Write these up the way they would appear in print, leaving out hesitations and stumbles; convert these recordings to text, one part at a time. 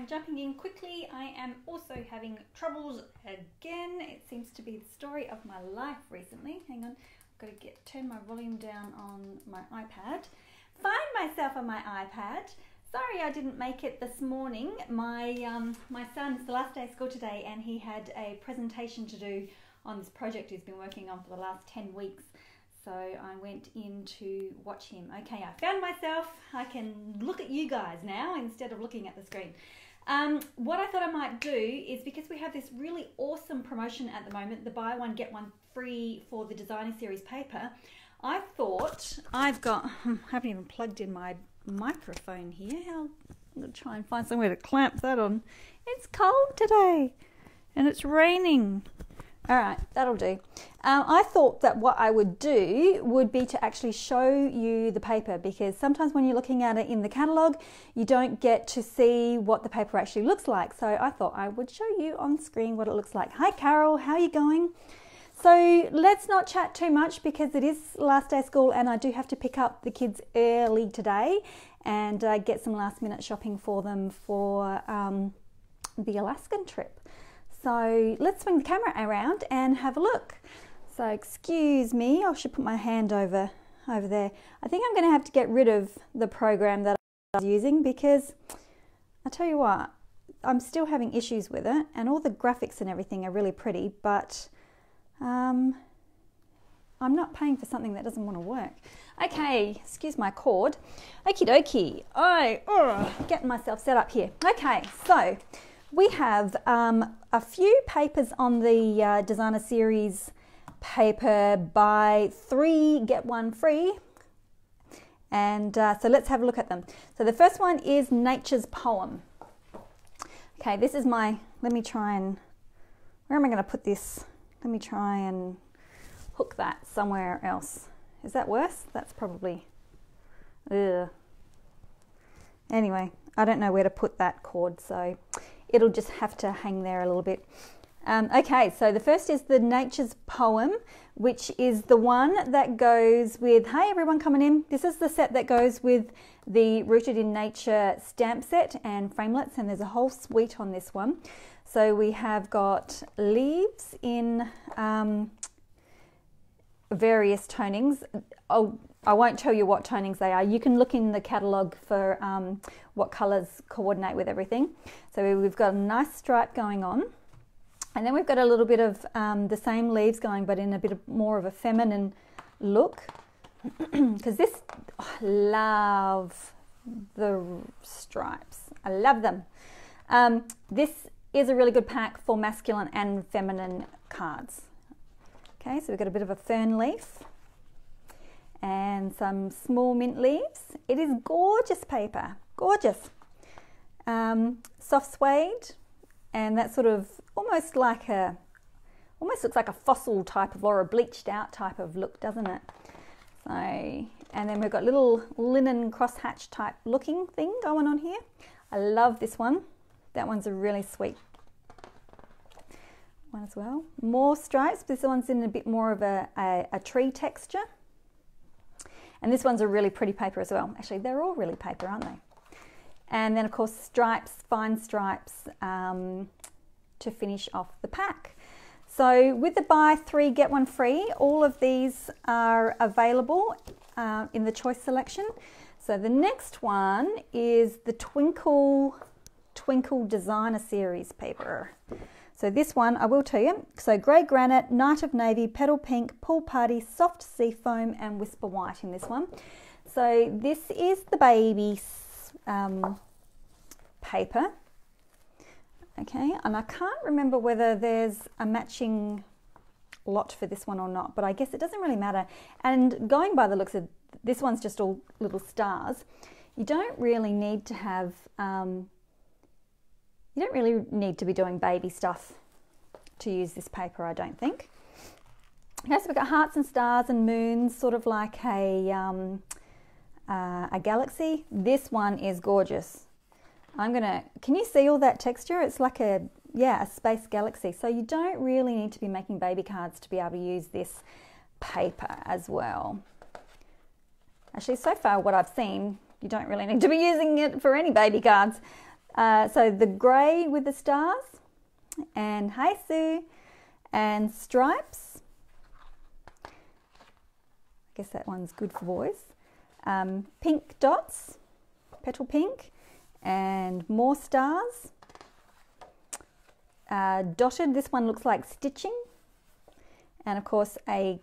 I'm jumping in quickly. I am also having troubles again. It seems to be the story of my life recently. Hang on, I've got to turn my volume down on my iPad. Find myself on my iPad. Sorry I didn't make it this morning. My son's the last day of school today and he had a presentation to do on this project he's been working on for the last 10 weeks. So I went in to watch him. Okay, I found myself. I can look at you guys now instead of looking at the screen. What I thought I might do is, because we have this really awesome promotion at the moment, the buy one get one free for the designer series paper, I thought I haven't even plugged in my microphone here. I'm going to try and find somewhere to clamp that on. It's cold today and it's raining. All right, that'll do. I thought that what I would do would be to actually show you the paper, because sometimes when you're looking at it in the catalogue, you don't get to see what the paper actually looks like. So I thought I would show you on screen what it looks like. Hi, Carol, how are you going? So let's not chat too much because it is last day of school and I do have to pick up the kids early today and get some last minute shopping for them for the Alaskan trip. So let's swing the camera around and have a look. So excuse me, I should put my hand over there. I think I'm going to have to get rid of the program that I was using because I tell you what, I'm still having issues with it and all the graphics and everything are really pretty, but I'm not paying for something that doesn't want to work. Okay, excuse my cord. Okie dokie, getting myself set up here. Okay, so we have a few papers on the designer series paper, buy 3 get 1 free, and so let's have a look at them. So the first one is Nature's Poem. Okay, this is my, let me try and, where am I going to put this? Let me try and hook that somewhere else. Is that worse? That's probably, ugh. Anyway, I don't know where to put that cord, so it'll just have to hang there a little bit. Okay, so the first is the Nature's Poem, which is the one that goes with, hey everyone coming in, this is the set that goes with the Rooted in Nature stamp set and framelits, and there's a whole suite on this one. So we have got leaves in various tonings. I won't tell you what tonings they are. You can look in the catalogue for what colours coordinate with everything. So we've got a nice stripe going on. And then we've got a little bit of the same leaves going, but in a bit more of a feminine look. Because this, oh, I love the stripes. I love them. This is a really good pack for masculine and feminine cards. Okay, so we've got a bit of a fern leaf and some small mint leaves. It is gorgeous paper, gorgeous. Soft suede, and that sort of almost looks like a fossil type of, or a bleached out type of look, doesn't it? So, and then we've got little linen crosshatch type looking thing going on here. I love this one. That one's a really sweet one as well. More stripes. This one's in a bit more of a tree texture. And this one's a really pretty paper as well. Actually, they're all really paper, aren't they? And then, of course, stripes, fine stripes to finish off the pack. So with the buy 3, get 1 free, all of these are available in the choice selection. So the next one is the Twinkle Designer Series paper. So this one, I will tell you, so Grey Granite, Night of Navy, Petal Pink, Pool Party, Soft Seafoam and Whisper White in this one. So this is the baby paper. Okay, and I can't remember whether there's a matching lot for this one or not, but I guess it doesn't really matter. And going by the looks of this one's just all little stars. You don't really need to have you don't really need to be doing baby stuff to use this paper, I don't think. Okay, so we've got hearts and stars and moons, sort of like a galaxy. This one is gorgeous. Can you see all that texture? It's like a space galaxy. So you don't really need to be making baby cards to be able to use this paper as well. Actually, so far what I've seen, you don't really need to be using it for any baby cards. So the grey with the stars, and Hey Sue, and stripes. I guess that one's good for boys. Pink dots, petal pink, and more stars. Dotted, this one looks like stitching. And of course a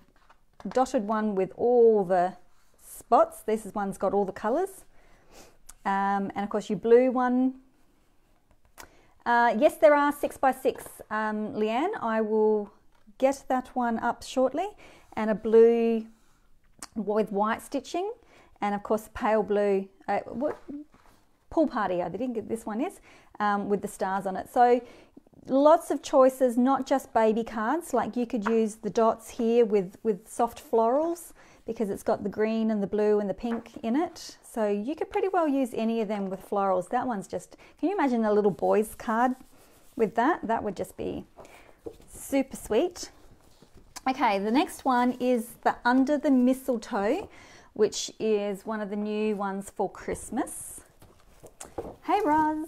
dotted one with all the spots. This one's got all the colours. And of course your blue one. Yes, there are 6x6, Leanne. I will get that one up shortly. And a blue with white stitching. And of course pale blue, pool party, I think this one is, with the stars on it. So lots of choices, not just baby cards. Like you could use the dots here with soft florals because it's got the green and the blue and the pink in it. So you could pretty well use any of them with florals. That one's just, can you imagine a little boy's card with that? That would just be super sweet. Okay, the next one is the Under the Mistletoe, which is one of the new ones for Christmas. Hey Roz.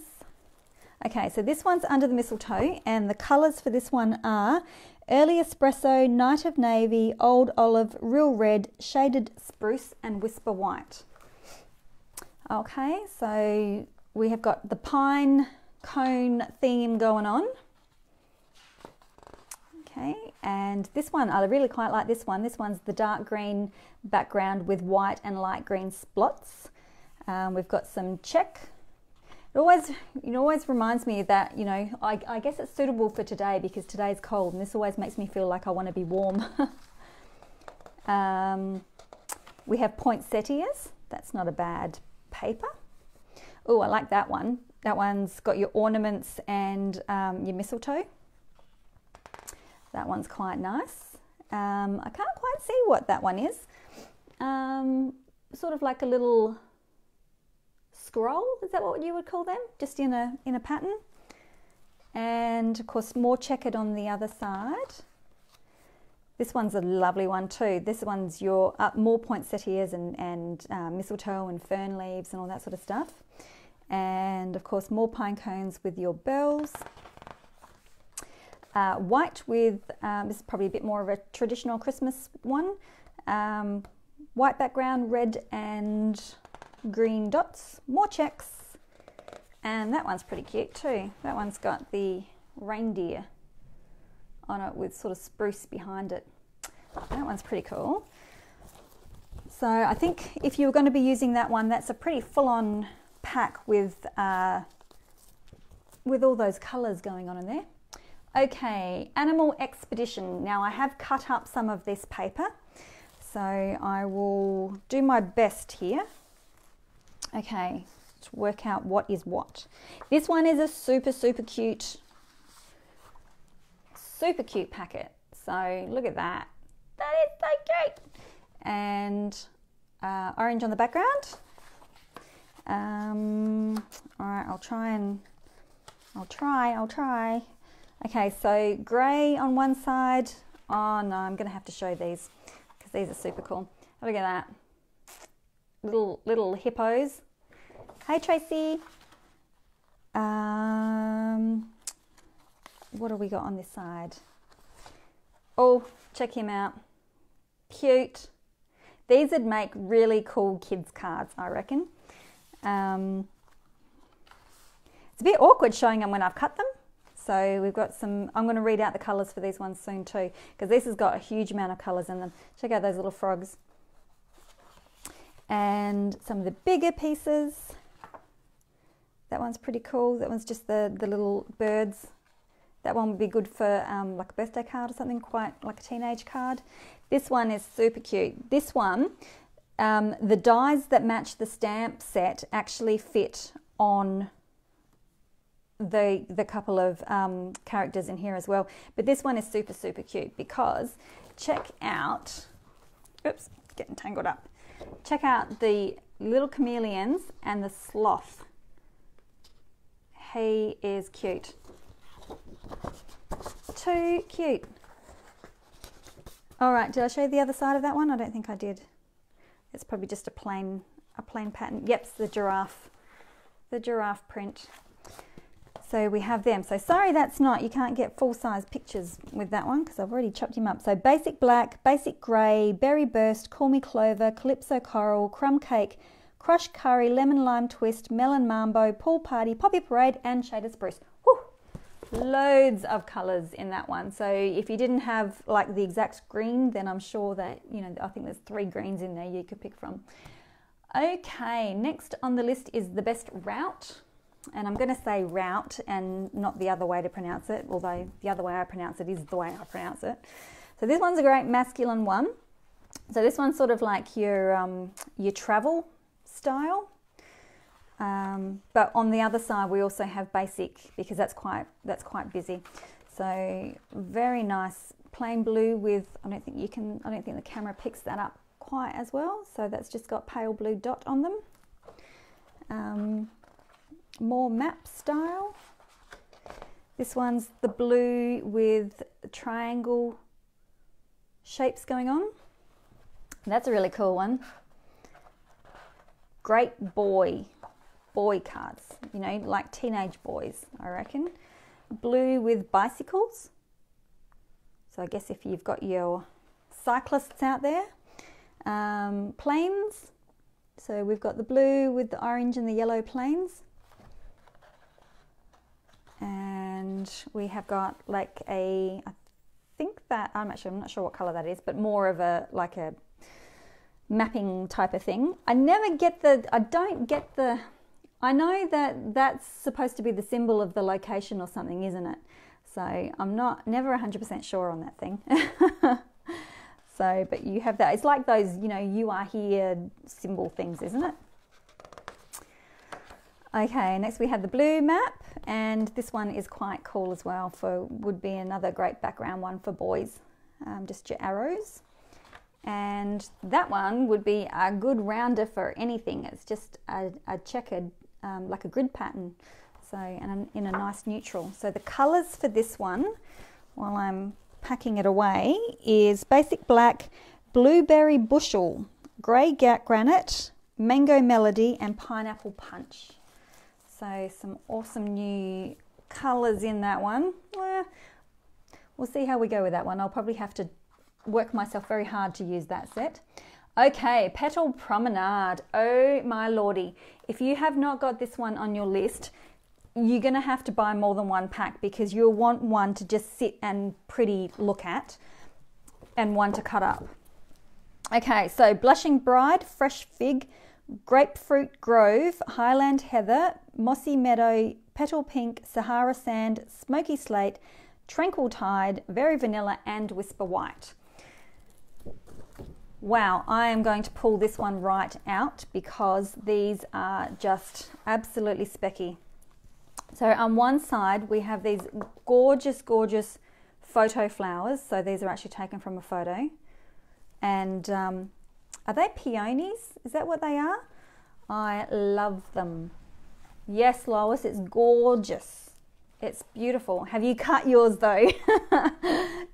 Okay, so this one's Under the Mistletoe, and the colours for this one are Early Espresso, Night of Navy, Old Olive, Real Red, Shaded Spruce, and Whisper White. Okay, so we have got the pine cone theme going on. Okay, and this one, I really quite like this one. This one's the dark green background with white and light green splots. We've got some check. It always reminds me that, you know, I guess it's suitable for today because today's cold and this always makes me feel like I want to be warm. We have poinsettias. That's not a bad paper. Oh, I like that one. That one's got your ornaments and your mistletoe. That one's quite nice. I can't quite see what that one is. Sort of like a little scroll, is that what you would call them? Just in a pattern. And of course more checkered on the other side. This one's a lovely one too. This one's your more poinsettias and mistletoe and fern leaves and all that sort of stuff. And of course more pine cones with your bells. White with, this is probably a bit more of a traditional Christmas one. White background, red and green dots, more checks, and that one's pretty cute too. That one's got the reindeer on it with sort of spruce behind it. That one's pretty cool. So I think if you were going to be using that one, that's a pretty full-on pack with all those colours going on in there. Okay, Animal Expedition. Now I have cut up some of this paper, so I will do my best here. Okay, to work out what is what. This one is a super cute packet. So look at that. That is so cute. And orange on the background. All right, I'll try. Okay, so grey on one side. Oh no, I'm gonna have to show these because these are super cool. Look at that. Little hippos. Hey Tracy. What do we got on this side? Oh, check him out. Cute. These would make really cool kids cards, I reckon. It's a bit awkward showing them when I've cut them. So we've got some, I'm going to read out the colours for these ones soon too, because this has got a huge amount of colours in them. Check out those little frogs. And some of the bigger pieces. That one's pretty cool. That one's just the little birds. That one would be good for like a birthday card or something, quite like a teenage card. This one is super cute. This one, the dies that match the stamp set actually fit on the couple of characters in here as well. But this one is super cute because check out, oops, getting tangled up. Check out the little chameleons and the sloth. He is cute. Too cute. All right, did I show you the other side of that one? I don't think I did. It's probably just a plain pattern. Yep, it's the giraffe print. So we have them. So sorry that's not, you can't get full-size pictures with that one because I've already chopped him up. So basic black, basic grey, berry burst, call me clover, calypso coral, crumb cake, crushed curry, lemon lime twist, melon mambo, pool party, poppy parade, and shaded spruce. Whew. Loads of colours in that one. So if you didn't have like the exact green, then I'm sure that, you know, I think there's 3 greens in there you could pick from. Okay, next on the list is the best route. And I'm going to say route and not the other way to pronounce it, although the other way I pronounce it is the way I pronounce it. So this one's a great masculine one. So this one's sort of like your travel style. But on the other side we also have basic because that's quite busy. So very nice plain blue with, I don't think the camera picks that up quite as well. So that's just got pale blue dot on them. More map style. This one's the blue with triangle shapes going on. That's a really cool one. Great boy cards, you know, like teenage boys, I reckon. Blue with bicycles. So I guess if you've got your cyclists out there. Planes. So we've got the blue with the orange and the yellow planes. And we have got like I think that, I'm not sure what colour that is, but more of a mapping type of thing. I know that that's supposed to be the symbol of the location or something, isn't it? So I'm never 100% sure on that thing. So, but you have that. It's like those, you know, you are here symbol things, isn't it? Okay, next we have the blue map, and this one is quite cool as well. Would be another great background one for boys, just your arrows. And that one would be a good rounder for anything. It's just a checkered, like a grid pattern. So, and in a nice neutral. So the colours for this one, while I'm packing it away, is basic black, blueberry bushel, grey granite, mango melody, and pineapple punch. So some awesome new colours in that one. Well, we'll see how we go with that one. I'll probably have to work myself very hard to use that set. Okay, Petal Promenade. Oh my lordy. If you have not got this one on your list, you're going to have to buy more than one pack because you'll want one to just sit and pretty look at and one to cut up. Okay, so Blushing Bride, Fresh Fig, Grapefruit Grove, Highland Heather, Mossy Meadow, Petal Pink, Sahara Sand, Smoky Slate, Tranquil Tide, Very Vanilla, and Whisper White. Wow, I am going to pull this one right out because these are just absolutely specky. So on one side we have these gorgeous, gorgeous photo flowers. So these are actually taken from a photo. And are they peonies? Is that what they are? I love them. Yes, Lois, it's gorgeous. It's beautiful. Have you cut yours though?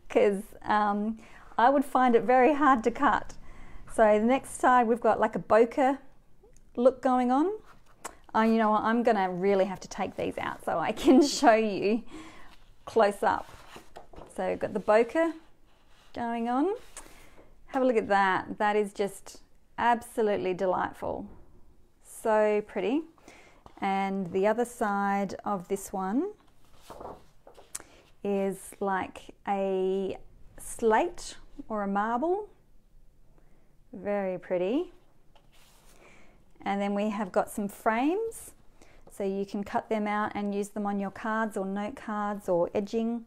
Because I would find it very hard to cut. So the next side we've got like a bokeh look going on. You know what, I'm going to really have to take these out so I can show you close up. So we've got the bokeh going on. Have a look at that. That is just absolutely delightful. So pretty. And the other side of this one is like a slate or a marble. Very pretty. And then we have got some frames, so you can cut them out and use them on your cards or note cards or edging.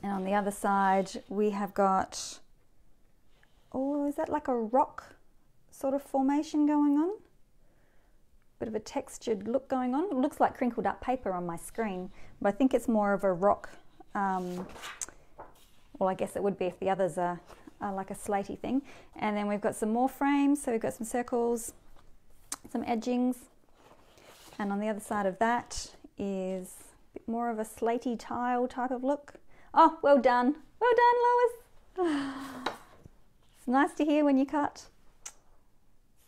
And on the other side we have got, oh, is that like a rock sort of formation going on? Bit of a textured look going on. It looks like crinkled up paper on my screen, but I think it's more of a rock. Well, I guess it would be if the others are like a slatey thing. And then we've got some more frames, so we've got some circles, some edgings, and on the other side of that is a bit more of a slatey tile type of look. Oh, well done. Well done, Lois. It's nice to hear when you cut.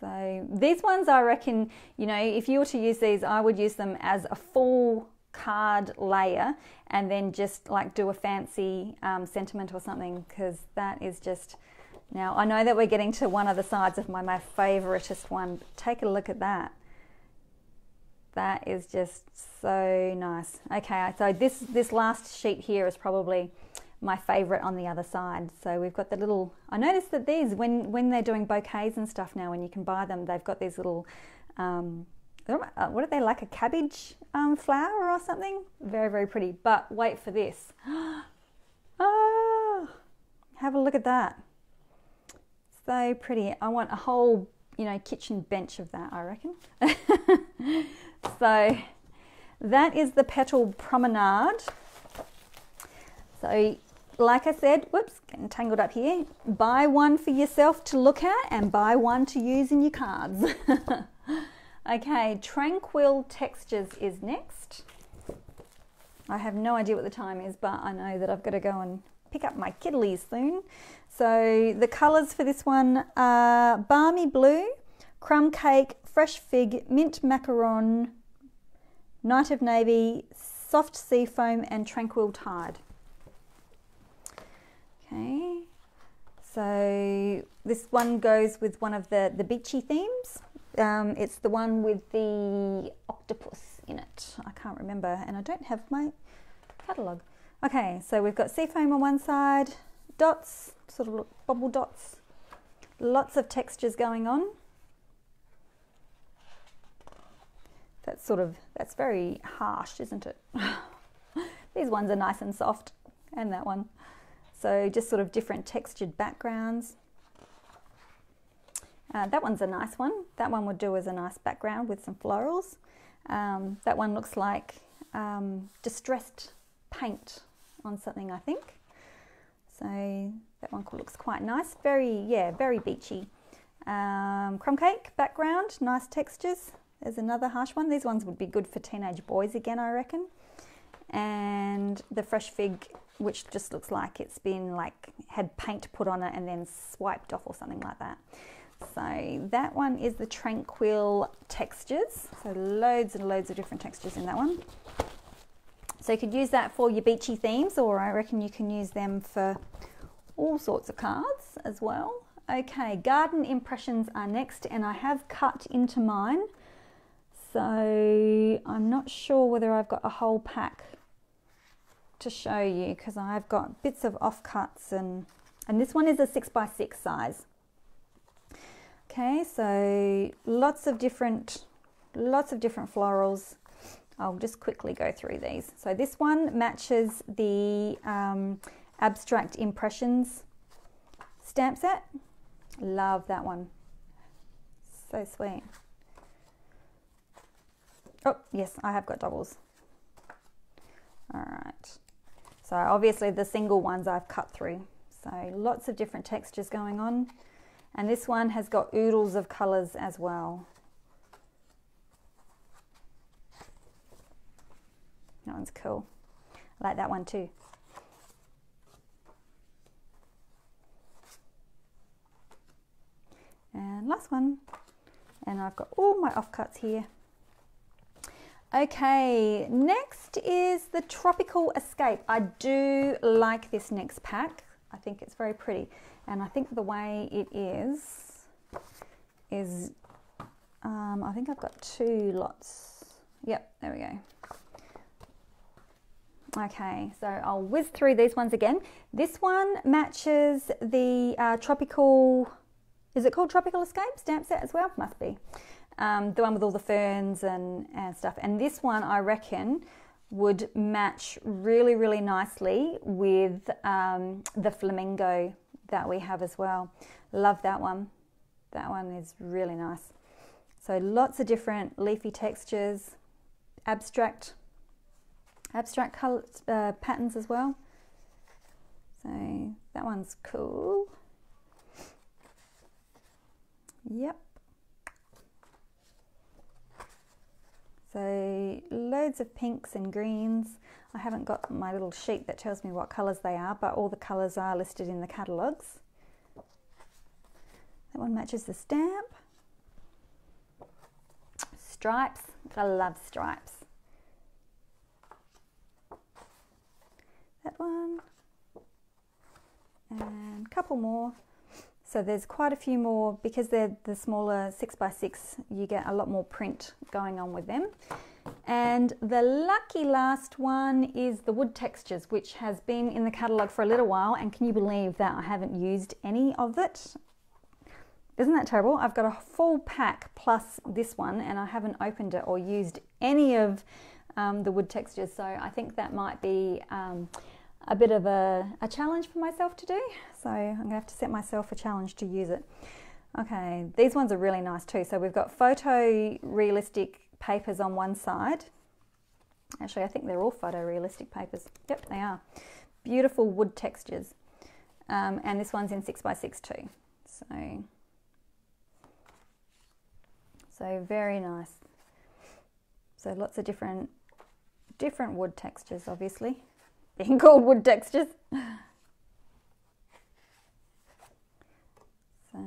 So these ones, I reckon, you know, if you were to use these, I would use them as a full card layer and then just like do a fancy sentiment or something, because that is just, now I know that we're getting to one of the sides of my favoritist one, but take a look at that. That is just so nice. Okay, so this last sheet here is probably my favorite on the other side. So we've got the little, I noticed that these, when they're doing bouquets and stuff now, when you can buy them, they've got these little, what are they, like a cabbage flower or something? Very, very pretty. But wait for this. Oh, have a look at that. So pretty. I want a whole, you know, kitchen bench of that, I reckon. So that is the Petal Promenade. So like I said, whoops, getting tangled up here, buy one for yourself to look at and buy one to use in your cards. Okay, Tranquil Textures is next. I have no idea what the time is, but I know that I've got to go and pick up my kiddlies soon. So the colours for this one are Balmy Blue, Crumb Cake, Fresh Fig, Mint Macaron, Night of Navy, Soft Sea Foam and Tranquil Tide. Okay, so this one goes with one of the beachy themes. It's the one with the octopus in it. I can't remember, and I don't have my catalogue. Okay, so we've got sea foam on one side, dots, sort of bubble dots, lots of textures going on. That's very harsh, isn't it? These ones are nice and soft, and that one. So just sort of different textured backgrounds. That one's a nice one. That one would do as a nice background with some florals. That one looks like distressed paint on something, I think. So that one looks quite nice. Very beachy. Crumb cake background, nice textures. There's another harsh one. These ones would be good for teenage boys again, I reckon. And the Fresh Fig, which just looks like it's been had paint put on it and then swiped off or something like that. So that one is the Tranquil Textures. So loads and loads of different textures in that one. So you could use that for your beachy themes, or I reckon you can use them for all sorts of cards as well. Okay, Garden Impressions are next, and I have cut into mine. So I'm not sure whether I've got a whole pack to show you, because I've got bits of offcuts, and this one is a 6x6 size. Okay, so lots of different florals. I'll just quickly go through these. So this one matches the Abstract Impressions stamp set. Love that one. So sweet. Oh, yes, I have got doubles. All right. So obviously the single ones I've cut through. So lots of different textures going on. And this one has got oodles of colours as well. That one's cool. I like that one too. And last one. And I've got all my offcuts here. Okay, next is the Tropical Escape. I do like this next pack. I think it's very pretty. And I think the way it is I think I've got 2 lots. Yep, there we go. Okay, so I'll whiz through these ones again. This one matches the Tropical, is it called Tropical Escape stamp set as well? Must be. The one with all the ferns and stuff. And this one, I reckon, would match really, really nicely with the flamingo that we have as well. Love that one. That one is really nice. So lots of different leafy textures, abstract color patterns as well. So that one's cool. Yep. So loads of pinks and greens. I haven't got my little sheet that tells me what colours they are, but all the colours are listed in the catalogues. That one matches the stamp. stripes. I love stripes. That one. And a couple more. So there's quite a few more, because they're the smaller 6x6, you get a lot more print going on with them. And the lucky last one is the wood textures, which has been in the catalogue for a little while, and can you believe that I haven't used any of it? Isn't that terrible? I've got a full pack plus this one, and I haven't opened it or used any of the wood textures, so I think that might be a bit of a challenge for myself to do. So I'm going to have to set myself a challenge to use it. Okay, these ones are really nice too. So we've got photorealistic papers on one side. Actually, I think they're all photorealistic papers. Yep, they are. Beautiful wood textures. And this one's in 6x6 too. So very nice. So lots of different wood textures, obviously. Being called wood textures. So,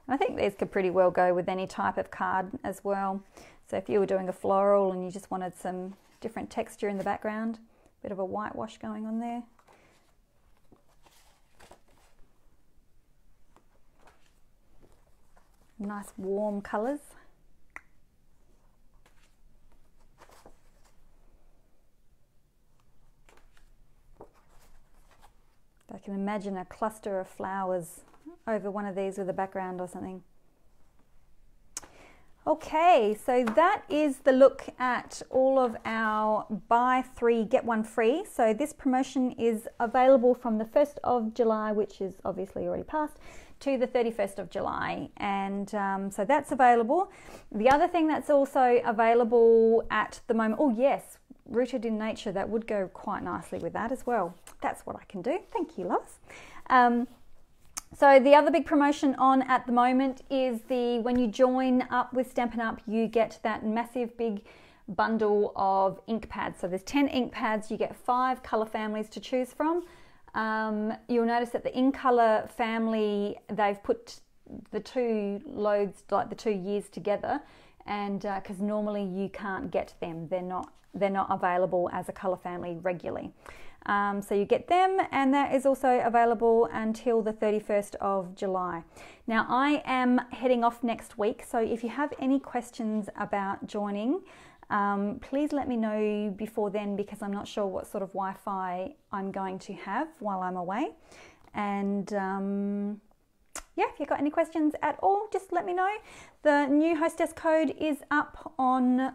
I think these could pretty well go with any type of card as well. So if you were doing a floral and you just wanted some different texture in the background, a bit of a whitewash going on there. Nice warm colours. I can imagine a cluster of flowers over one of these with a background or something. Okay, so that is the look at all of our buy 3 get 1 free. So this promotion is available from the 1st of July, which is obviously already passed, to the 31st of July. And so that's available. The other thing that's also available at the moment, oh yes, Rooted in Nature, that would go quite nicely with that as well. That's what I can do. Thank you, loves. So the other big promotion on at the moment is when you join up with Stampin' Up, you get that massive big bundle of ink pads. So there's 10 ink pads, you get 5 colour families to choose from. You'll notice that the In Colour family, they've put the 2 loads, like the 2 years together, and because normally you can't get them, they're not available as a colour family regularly. So you get them, and that is also available until the 31st of July. Now I am heading off next week, so if you have any questions about joining, please let me know before then, because I'm not sure what sort of Wi-Fi I'm going to have while I'm away. And yeah, if you've got any questions at all, just let me know. The new hostess code is up on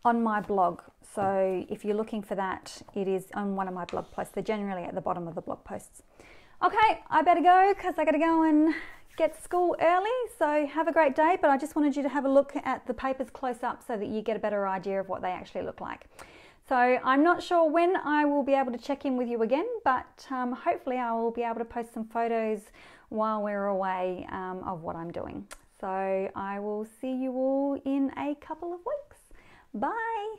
my blog. So if you're looking for that, it is on one of my blog posts. They're generally at the bottom of the blog posts. Okay, I better go because I got to go and get to school early. So have a great day, but I just wanted you to have a look at the papers close up so that you get a better idea of what they actually look like. So I'm not sure when I will be able to check in with you again, but hopefully I will be able to post some photos while we're away of what I'm doing. So I will see you all in a couple of weeks. Bye.